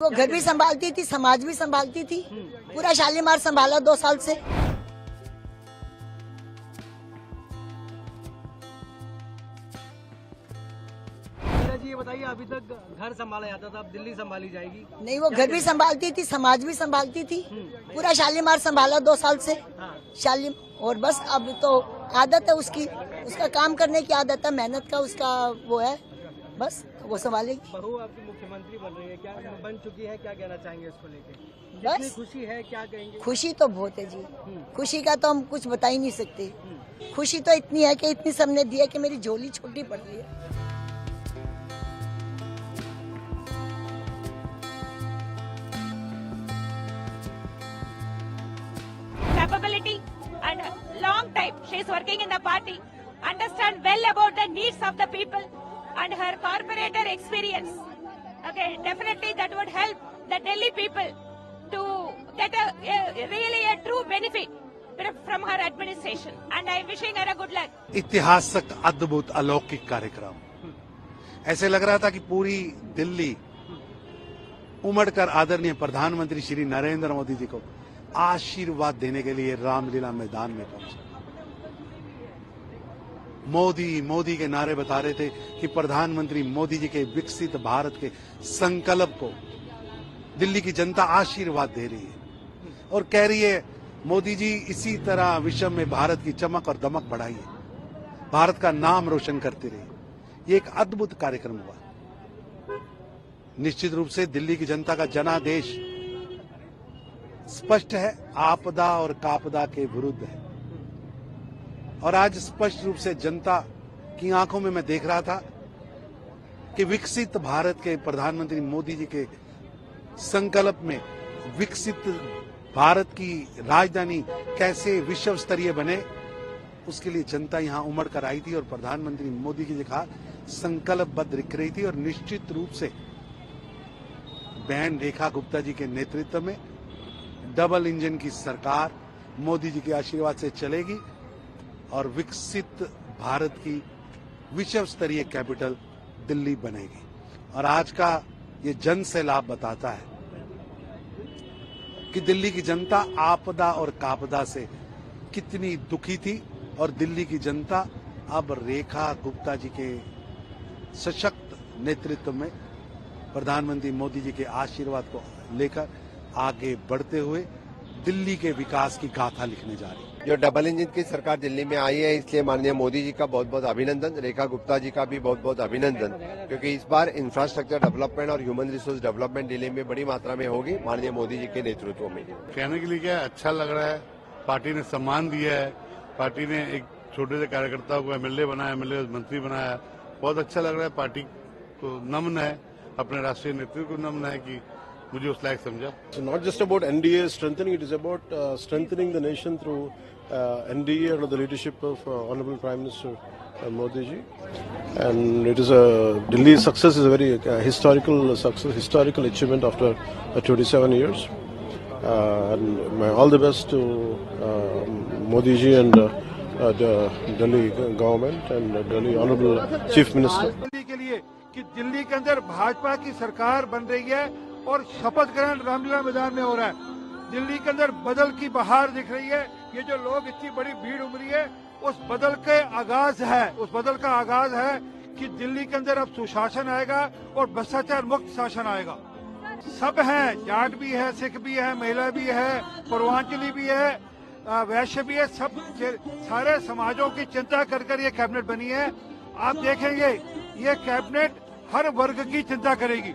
वो घर भी संभालती थी, समाज भी संभालती थी, पूरा शालीमार संभाला 2 साल से। जी ये बताइए, अभी तक घर संभाला जाता था, अब दिल्ली संभाली जाएगी? नहीं, वो घर भी संभालती थी, समाज भी संभालती थी, पूरा शालीमार संभाला 2 साल से। शाली और बस अब तो आदत है उसकी, उसका काम करने की आदत है, मेहनत का उसका वो है, बस वो संभालेगी। बहू आपकी मुख्यमंत्री बन रही है, क्या बन चुकी है, क्या कहना चाहेंगे इसको लेके? बस कितनी खुशी है, क्या कहेंगे? खुशी तो बहुत है जी, खुशी का तो हम कुछ बता ही नहीं सकते। खुशी तो इतनी है कि इतनी सबने दी है कि मेरी झोली छोटी पड़ रही है। Capability and long time she is working in the party, understand well about the needs of the people and her corporator experience. Okay, definitely that would help the Delhi people to get really a true benefit from her administration, and I am wishing her a good luck. ऐतिहासिक अद्भुत अलौकिक कार्यक्रम, ऐसे लग रहा था कि पूरी दिल्ली उमड़कर आदरणीय प्रधानमंत्री श्री नरेंद्र मोदी जी को आशीर्वाद देने के लिए रामलीला मैदान में पहुंचे। मोदी मोदी के नारे बता रहे थे कि प्रधानमंत्री मोदी जी के विकसित भारत के संकल्प को दिल्ली की जनता आशीर्वाद दे रही है और कह रही है मोदी जी इसी तरह विश्व में भारत की चमक और दमक बढ़ाइए, भारत का नाम रोशन करते रहिए। ये एक अद्भुत कार्यक्रम हुआ। निश्चित रूप से दिल्ली की जनता का जनादेश स्पष्ट है, आपदा और कापदा के विरुद्ध है। और आज स्पष्ट रूप से जनता की आंखों में मैं देख रहा था कि विकसित भारत के प्रधानमंत्री मोदी जी के संकल्प में विकसित भारत की राजधानी कैसे विश्व स्तरीय बने, उसके लिए जनता यहां उमड़ कर आई थी और प्रधानमंत्री मोदी जी का संकल्पबद्ध दिख रही थी। और निश्चित रूप से बहन रेखा गुप्ता जी के नेतृत्व में डबल इंजन की सरकार मोदी जी के आशीर्वाद से चलेगी और विकसित भारत की विश्व स्तरीय कैपिटल दिल्ली बनेगी। और आज का ये जन सैलाब बताता है कि दिल्ली की जनता आपदा और कापदा से कितनी दुखी थी और दिल्ली की जनता अब रेखा गुप्ता जी के सशक्त नेतृत्व में प्रधानमंत्री मोदी जी के आशीर्वाद को लेकर आगे बढ़ते हुए दिल्ली के विकास की गाथा लिखने जा रही है। जो डबल इंजन की सरकार दिल्ली में आई है, इसलिए माननीय मोदी जी का बहुत बहुत अभिनंदन, रेखा गुप्ता जी का भी बहुत बहुत अभिनंदन, क्योंकि इस बार इंफ्रास्ट्रक्चर डेवलपमेंट और ह्यूमन रिसोर्स डेवलपमेंट दिल्ली में बड़ी मात्रा में होगी माननीय मोदी जी के नेतृत्व में। कहने के लिए क्या, अच्छा लग रहा है। पार्टी ने सम्मान दिया है, पार्टी ने एक छोटे से कार्यकर्ता को एमएलए बनाया, एमएलए मंत्री बनाया, बहुत अच्छा लग रहा है। पार्टी को नमन है, अपने राष्ट्रीय नेतृत्व को नमन है कि मुझे उस लायक समझा। It's not just about NDA strengthening, it is about strengthening the nation through NDA under the leadership of Honorable Prime Minister Modi ji. And it is Delhi's success is a very historical success, historical achievement after 27 years. And all the best to Modi ji and the Delhi government and Delhi Honorable Chief Minister. Delhi के लिए कि दिल्ली के अंदर भाजपा की सरकार बन रही है और शपथ ग्रहण रामलीला मैदान में हो रहा है। दिल्ली के अंदर बदल की बहार दिख रही है। ये जो लोग इतनी बड़ी भीड़ उमड़ी है, उस बदल के आगाज है, उस बदल का आगाज है कि दिल्ली के अंदर अब सुशासन आएगा और भ्रष्टाचार मुक्त शासन आएगा। सब हैं, जाट भी है, सिख भी है, महिला भी है, पूर्वांचली भी है, वैश्य भी है, सब सारे समाजों की चिंता कर कर ये कैबिनेट बनी है। आप देखेंगे ये कैबिनेट हर वर्ग की चिंता करेगी।